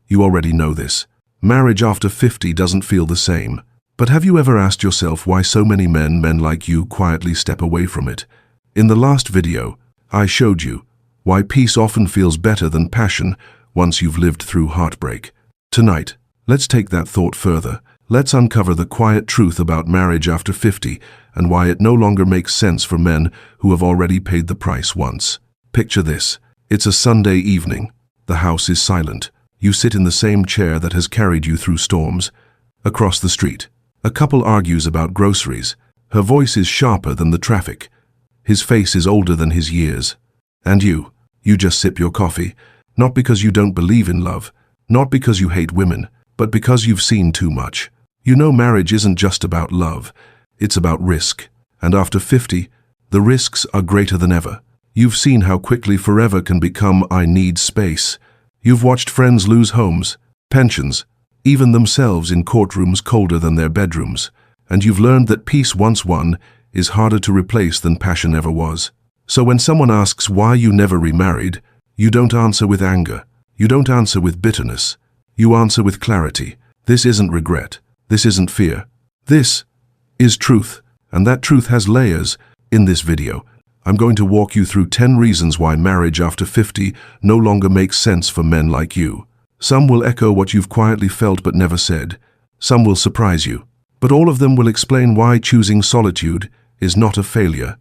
You already know this. Marriage after 50 doesn't feel the same. But have you ever asked yourself why so many men like you quietly step away from it? In the last video, I showed you why peace often feels better than passion once you've lived through heartbreak. Tonight, let's take that thought further. Let's uncover the quiet truth about marriage after 50 and why it no longer makes sense for men who have already paid the price once. Picture this. It's a Sunday evening. The house is silent. You sit in the same chair that has carried you through storms. Across the street, a couple argues about groceries. Her voice is sharper than the traffic. His face is older than his years. And you just sip your coffee, not because you don't believe in love, not because you hate women, but because you've seen too much. You know marriage isn't just about love, it's about risk. And after 50, the risks are greater than ever. You've seen how quickly forever can become I need space. You've watched friends lose homes, pensions, even themselves in courtrooms colder than their bedrooms. And you've learned that peace once won is harder to replace than passion ever was. So when someone asks why you never remarried, you don't answer with anger. You don't answer with bitterness. You answer with clarity. This isn't regret. This isn't fear. This is truth, and that truth has layers. In this video, I'm going to walk you through 10 reasons why marriage after 50 no longer makes sense for men like you. Some will echo what you've quietly felt but never said. Some will surprise you. But all of them will explain why choosing solitude is not a failure.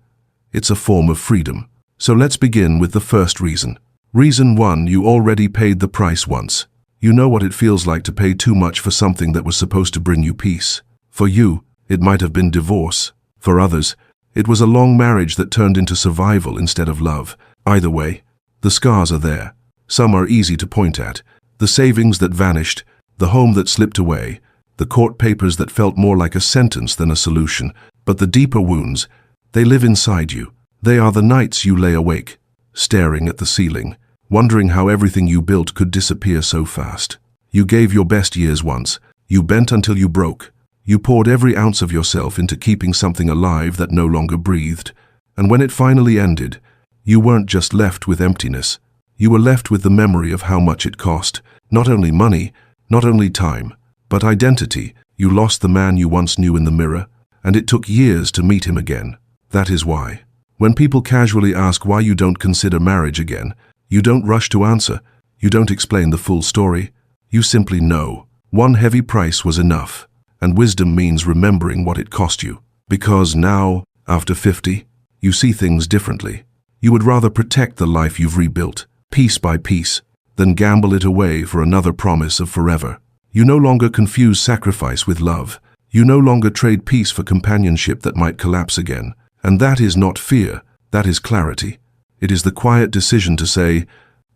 It's a form of freedom. So let's begin with the first reason. Reason 1, you already paid the price once. You know what it feels like to pay too much for something that was supposed to bring you peace. For you, it might have been divorce. For others, it was a long marriage that turned into survival instead of love. Either way, the scars are there. Some are easy to point at. The savings that vanished, the home that slipped away, the court papers that felt more like a sentence than a solution. But the deeper wounds, they live inside you. They are the nights you lay awake, staring at the ceiling, wondering how everything you built could disappear so fast. You gave your best years once. You bent until you broke. You poured every ounce of yourself into keeping something alive that no longer breathed. And when it finally ended, you weren't just left with emptiness. You were left with the memory of how much it cost. Not only money, not only time, but identity. You lost the man you once knew in the mirror, and it took years to meet him again. That is why, when people casually ask why you don't consider marriage again, you don't rush to answer. You don't explain the full story. You simply know. One heavy price was enough. And wisdom means remembering what it cost you. Because now, after 50, you see things differently. You would rather protect the life you've rebuilt, piece by piece, than gamble it away for another promise of forever. You no longer confuse sacrifice with love. You no longer trade peace for companionship that might collapse again. And that is not fear, that is clarity. It is the quiet decision to say,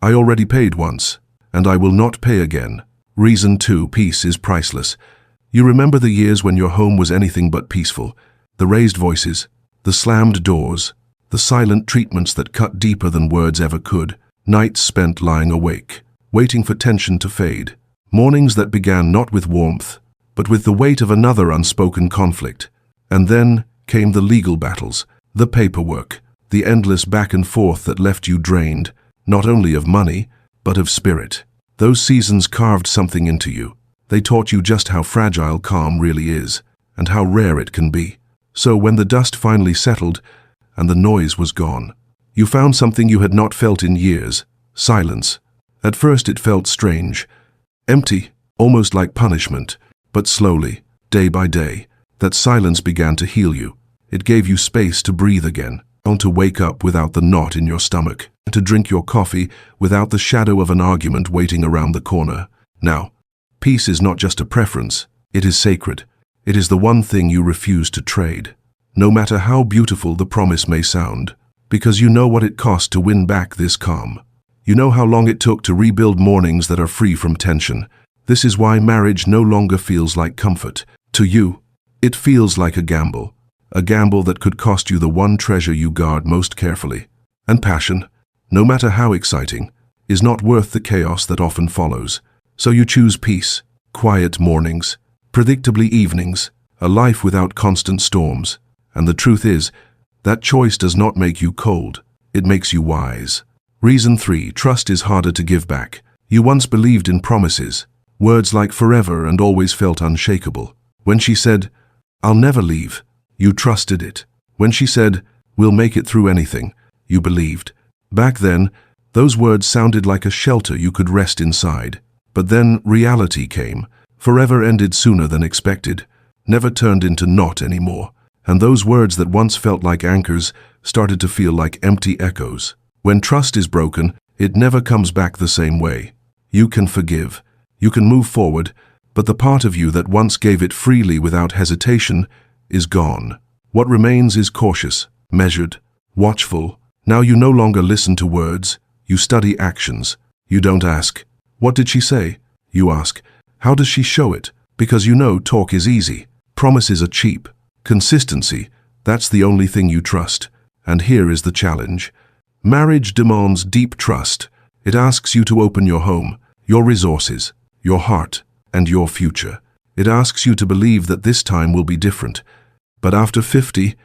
I already paid once, and I will not pay again. Reason 2, peace is priceless. You remember the years when your home was anything but peaceful. The raised voices, the slammed doors, the silent treatments that cut deeper than words ever could. Nights spent lying awake, waiting for tension to fade. Mornings that began not with warmth, but with the weight of another unspoken conflict. And then came the legal battles, the paperwork, the endless back and forth that left you drained, not only of money, but of spirit. Those seasons carved something into you. They taught you just how fragile calm really is, and how rare it can be. So when the dust finally settled, and the noise was gone, you found something you had not felt in years: silence. At first it felt strange, empty, almost like punishment, but slowly, day by day, that silence began to heal you. It gave you space to breathe again, to wake up without the knot in your stomach, to drink your coffee without the shadow of an argument waiting around the corner. Now, peace is not just a preference, it is sacred. It is the one thing you refuse to trade, no matter how beautiful the promise may sound, because you know what it cost to win back this calm. You know how long it took to rebuild mornings that are free from tension. This is why marriage no longer feels like comfort. To you, it feels like a gamble that could cost you the one treasure you guard most carefully. And passion, no matter how exciting, is not worth the chaos that often follows. So you choose peace, quiet mornings, predictably evenings, a life without constant storms. And the truth is, that choice does not make you cold, it makes you wise. Reason 3, trust is harder to give back. You once believed in promises. Words like forever and always felt unshakable. When she said, "I'll never leave," you trusted it. When she said, "We'll make it through anything," you believed. Back then, those words sounded like a shelter you could rest inside. But then reality came. Forever ended sooner than expected, never turned into not anymore. And those words that once felt like anchors started to feel like empty echoes. When trust is broken, it never comes back the same way. You can forgive, you can move forward, but the part of you that once gave it freely without hesitation is gone. What remains is cautious, measured, watchful. Now you no longer listen to words, you study actions. You don't ask, "What did she say?" You ask, "How does she show it?" Because you know talk is easy, promises are cheap. Consistency, that's the only thing you trust. And here is the challenge. Marriage demands deep trust. It asks you to open your home, your resources, your heart, and your future. It asks you to believe that this time will be different. But after 50,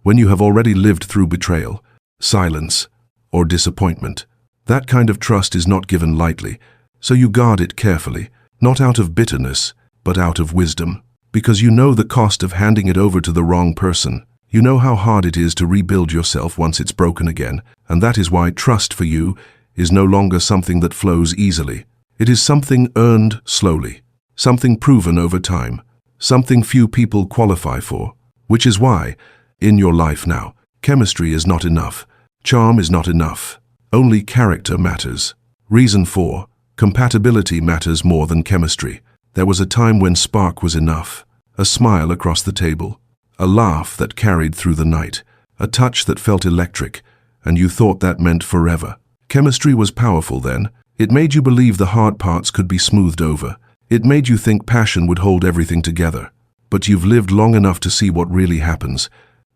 when you have already lived through betrayal, silence, or disappointment, that kind of trust is not given lightly, so you guard it carefully, not out of bitterness, but out of wisdom. Because you know the cost of handing it over to the wrong person. You know how hard it is to rebuild yourself once it's broken again, and that is why trust for you is no longer something that flows easily. It is something earned slowly, something proven over time, something few people qualify for. Which is why, in your life now, chemistry is not enough, charm is not enough, only character matters. Reason 4, compatibility matters more than chemistry. There was a time when spark was enough, a smile across the table, a laugh that carried through the night, a touch that felt electric, and you thought that meant forever. Chemistry was powerful then. It made you believe the hard parts could be smoothed over. It made you think passion would hold everything together. But you've lived long enough to see what really happens.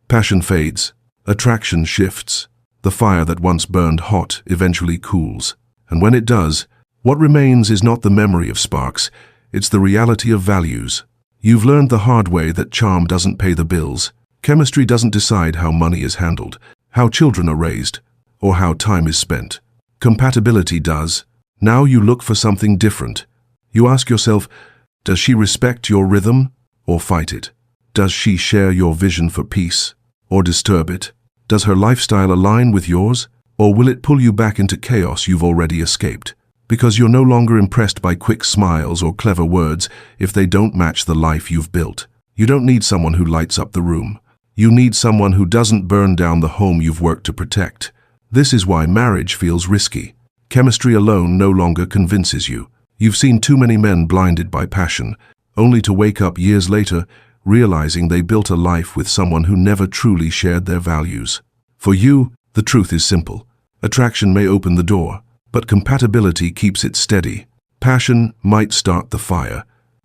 Passion fades, attraction shifts. The fire that once burned hot eventually cools. And when it does, what remains is not the memory of sparks, it's the reality of values. You've learned the hard way that charm doesn't pay the bills. Chemistry doesn't decide how money is handled, how children are raised, or how time is spent. Compatibility does. Now you look for something different. You ask yourself, does she respect your rhythm or fight it? Does she share your vision for peace or disturb it? Does her lifestyle align with yours, or will it pull you back into chaos you've already escaped? Because you're no longer impressed by quick smiles or clever words if they don't match the life you've built. You don't need someone who lights up the room. You need someone who doesn't burn down the home you've worked to protect. This is why marriage feels risky. Chemistry alone no longer convinces you. You've seen too many men blinded by passion, only to wake up years later realizing they built a life with someone who never truly shared their values. For you, the truth is simple. Attraction may open the door, but compatibility keeps it steady. Passion might start the fire,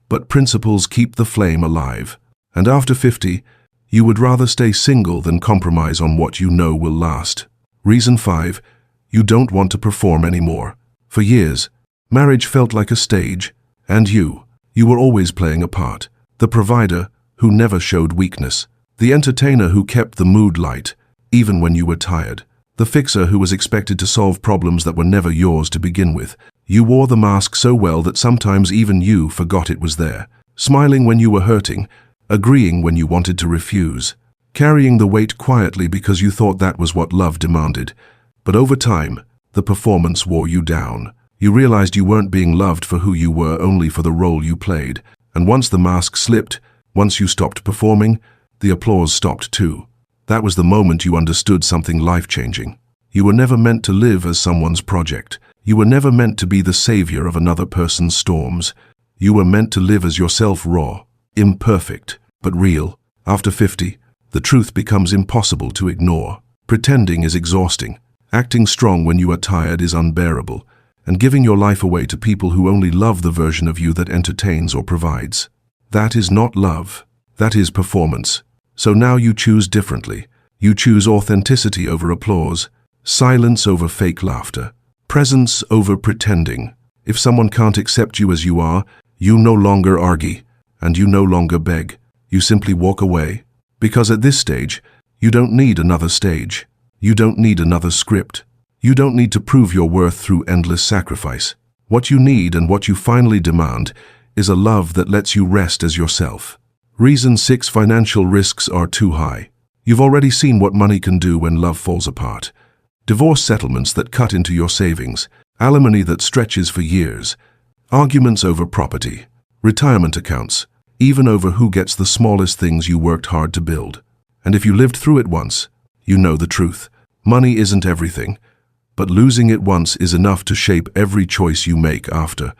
but principles keep the flame alive. And after 50, you would rather stay single than compromise on what you know will last. Reason 5, you don't want to perform anymore. For years, marriage felt like a stage, and you were always playing a part. The provider who never showed weakness, the entertainer who kept the mood light, even when you were tired, the fixer who was expected to solve problems that were never yours to begin with. You wore the mask so well that sometimes even you forgot it was there, smiling when you were hurting, agreeing when you wanted to refuse, carrying the weight quietly because you thought that was what love demanded. But over time, the performance wore you down. You realized you weren't being loved for who you were, only for the role you played. And once the mask slipped, once you stopped performing, the applause stopped too. That was the moment you understood something life-changing. You were never meant to live as someone's project. You were never meant to be the savior of another person's storms. You were meant to live as yourself, raw, imperfect, but real. After 50, the truth becomes impossible to ignore. Pretending is exhausting. Acting strong when you are tired is unbearable. And giving your life away to people who only love the version of you that entertains or provides. That is not love. That is performance. So now you choose differently. You choose authenticity over applause, silence over fake laughter, presence over pretending. If someone can't accept you as you are, you no longer argue, and you no longer beg. You simply walk away. Because at this stage, you don't need another stage. You don't need another script. You don't need to prove your worth through endless sacrifice. What you need and what you finally demand is a love that lets you rest as yourself. Reason 6: financial risks are too high. You've already seen what money can do when love falls apart. Divorce settlements that cut into your savings, alimony that stretches for years, arguments over property, retirement accounts, even over who gets the smallest things you worked hard to build. And if you lived through it once, you know the truth. Money isn't everything, but losing it once is enough to shape every choice you make after.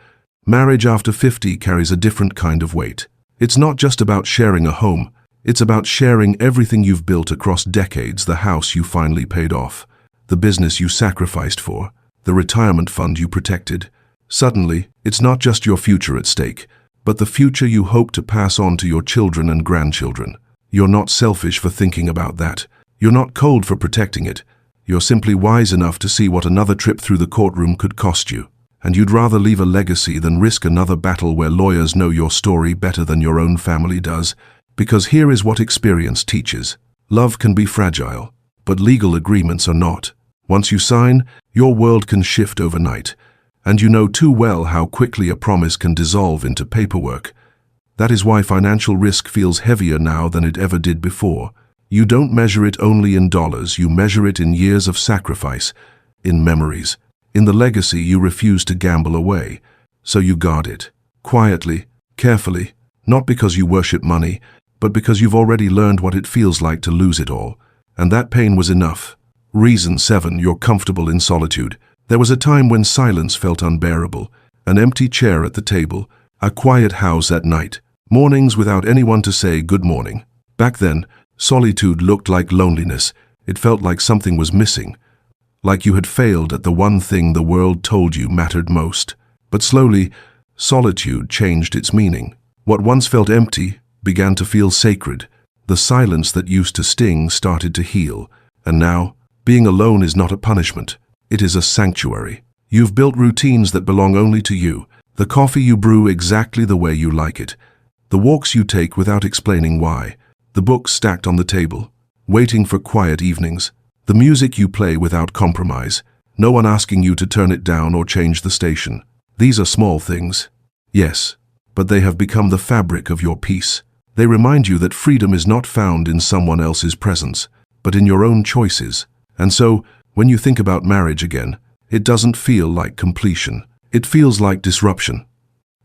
Marriage after 50 carries a different kind of weight. It's not just about sharing a home, it's about sharing everything you've built across decades: the house you finally paid off, the business you sacrificed for, the retirement fund you protected. Suddenly, it's not just your future at stake, but the future you hope to pass on to your children and grandchildren. You're not selfish for thinking about that. You're not cold for protecting it. You're simply wise enough to see what another trip through the courtroom could cost you. And you'd rather leave a legacy than risk another battle where lawyers know your story better than your own family does. Because here is what experience teaches. Love can be fragile, but legal agreements are not. Once you sign, your world can shift overnight. And you know too well how quickly a promise can dissolve into paperwork. That is why financial risk feels heavier now than it ever did before. You don't measure it only in dollars, you measure it in years of sacrifice, in memories, in the legacy you refuse to gamble away. So you guard it, quietly, carefully, not because you worship money, but because you've already learned what it feels like to lose it all. And that pain was enough. Reason 7: you're comfortable in solitude. There was a time when silence felt unbearable, an empty chair at the table, a quiet house at night, mornings without anyone to say good morning. Back then, solitude looked like loneliness. It felt like something was missing, like you had failed at the one thing the world told you mattered most. But slowly, solitude changed its meaning. What once felt empty began to feel sacred. The silence that used to sting started to heal. And now, being alone is not a punishment. It is a sanctuary. You've built routines that belong only to you. The coffee you brew exactly the way you like it. The walks you take without explaining why. The books stacked on the table, waiting for quiet evenings. The music you play without compromise. No one asking you to turn it down or change the station. These are small things, yes, but they have become the fabric of your peace. They remind you that freedom is not found in someone else's presence, but in your own choices. And so, when you think about marriage again, it doesn't feel like completion. It feels like disruption.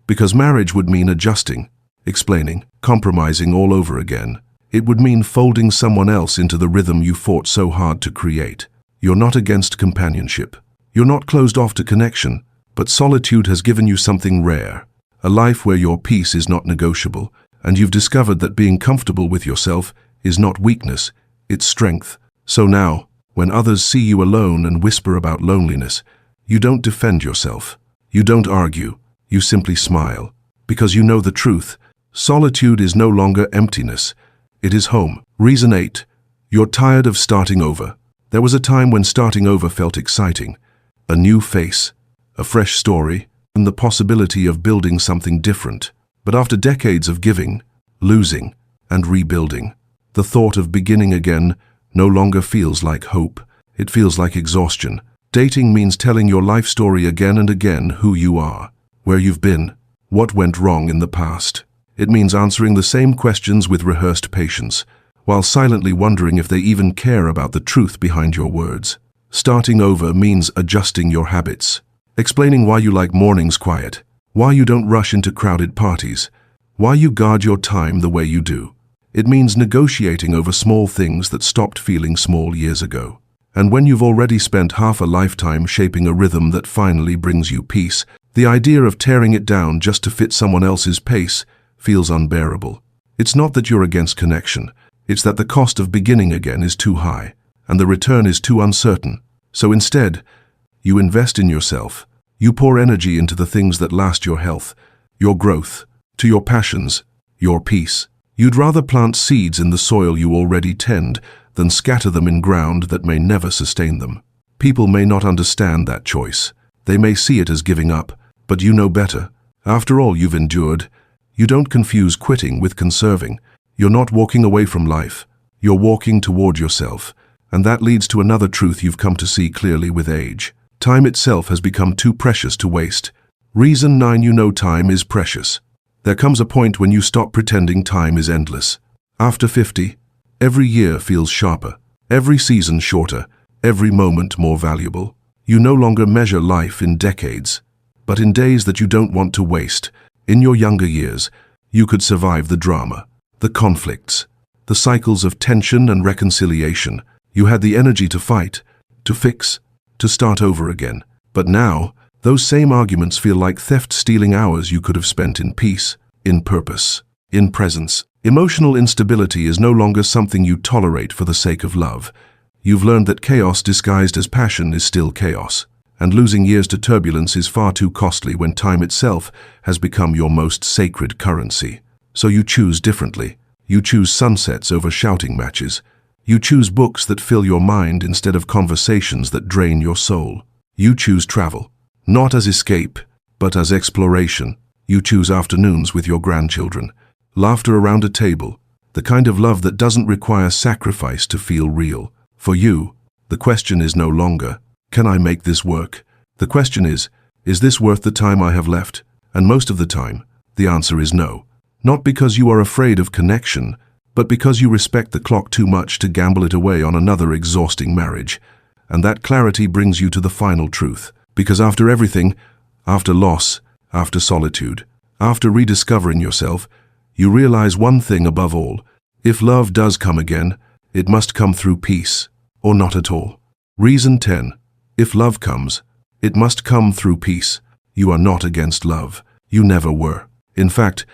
Because marriage would mean adjusting, explaining, compromising all over again. It would mean folding someone else into the rhythm you fought so hard to create. You're not against companionship. You're not closed off to connection, but solitude has given you something rare, a life where your peace is not negotiable, and you've discovered that being comfortable with yourself is not weakness, it's strength. So now, when others see you alone and whisper about loneliness, you don't defend yourself. You don't argue. You simply smile. Because you know the truth. Solitude is no longer emptiness. It is home. Reason 8. You're tired of starting over. There was a time when starting over felt exciting. A new face, a fresh story, and the possibility of building something different. But after decades of giving, losing, and rebuilding, the thought of beginning again no longer feels like hope. It feels like exhaustion. Dating means telling your life story again and again: who you are, where you've been, what went wrong in the past. It means answering the same questions with rehearsed patience, while silently wondering if they even care about the truth behind your words. Starting over means adjusting your habits, explaining why you like mornings quiet, why you don't rush into crowded parties, why you guard your time the way you do. It means negotiating over small things that stopped feeling small years ago. And when you've already spent half a lifetime shaping a rhythm that finally brings you peace, the idea of tearing it down just to fit someone else's pace feels unbearable. It's not that you're against connection, it's that the cost of beginning again is too high, and the return is too uncertain. So instead, you invest in yourself. You pour energy into the things that last: your health, your growth, to your passions, your peace. You'd rather plant seeds in the soil you already tend than scatter them in ground that may never sustain them. People may not understand that choice. They may see it as giving up, but you know better. After all you've endured, you don't confuse quitting with conserving. You're not walking away from life. You're walking toward yourself. And that leads to another truth you've come to see clearly with age. Time itself has become too precious to waste. Reason 9. You know time is precious. There comes a point when you stop pretending time is endless. After 50, every year feels sharper, every season shorter, every moment more valuable. You no longer measure life in decades, but in days that you don't want to waste. In your younger years, you could survive the drama, the conflicts, the cycles of tension and reconciliation. You had the energy to fight, to fix, to start over again. But now, those same arguments feel like theft-stealing hours you could have spent in peace, in purpose, in presence. Emotional instability is no longer something you tolerate for the sake of love. You've learned that chaos disguised as passion is still chaos, and losing years to turbulence is far too costly when time itself has become your most sacred currency. So you choose differently. You choose sunsets over shouting matches. You choose books that fill your mind instead of conversations that drain your soul. You choose travel, not as escape, but as exploration. You choose afternoons with your grandchildren, laughter around a table, the kind of love that doesn't require sacrifice to feel real. For you, the question is no longer, can I make this work? The question is this worth the time I have left? And most of the time, the answer is no. Not because you are afraid of connection, but because you respect the clock too much to gamble it away on another exhausting marriage. And that clarity brings you to the final truth. Because after everything, after loss, after solitude, after rediscovering yourself, you realize one thing above all. If love does come again, it must come through peace, or not at all. Reason 10. If love comes, it must come through peace. You are not against love. You never were. In fact,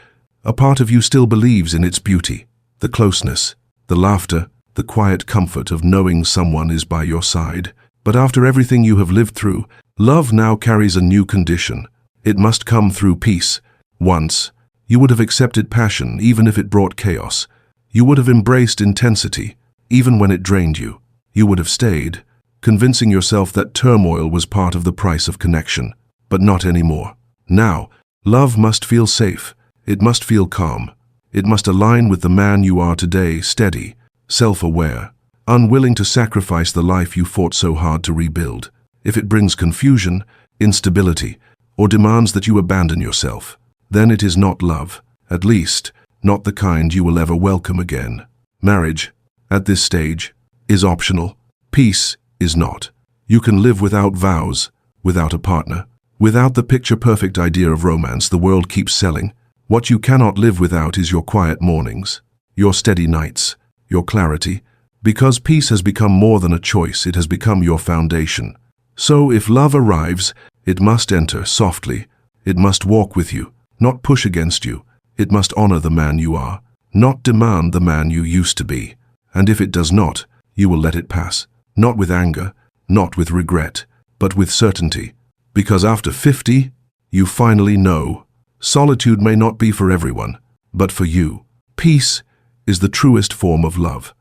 a part of you still believes in its beauty, the closeness, the laughter, the quiet comfort of knowing someone is by your side. But after everything you have lived through, love now carries a new condition. It must come through peace. Once, you would have accepted passion even if it brought chaos. You would have embraced intensity, even when it drained you. You would have stayed, convincing yourself that turmoil was part of the price of connection. But not anymore. Now, love must feel safe. It must feel calm. It must align with the man you are today, steady, self-aware, unwilling to sacrifice the life you fought so hard to rebuild. If it brings confusion, instability, or demands that you abandon yourself, then it is not love, at least, not the kind you will ever welcome again. Marriage, at this stage, is optional. Peace is not. You can live without vows, without a partner, without the picture-perfect idea of romance the world keeps selling. What you cannot live without is your quiet mornings, your steady nights, your clarity. Because peace has become more than a choice, it has become your foundation. So if love arrives, it must enter softly. It must walk with you, not push against you. It must honor the man you are, not demand the man you used to be. And if it does not, you will let it pass. Not with anger, not with regret, but with certainty. Because after 50, you finally know. Solitude may not be for everyone, but for you, peace is the truest form of love.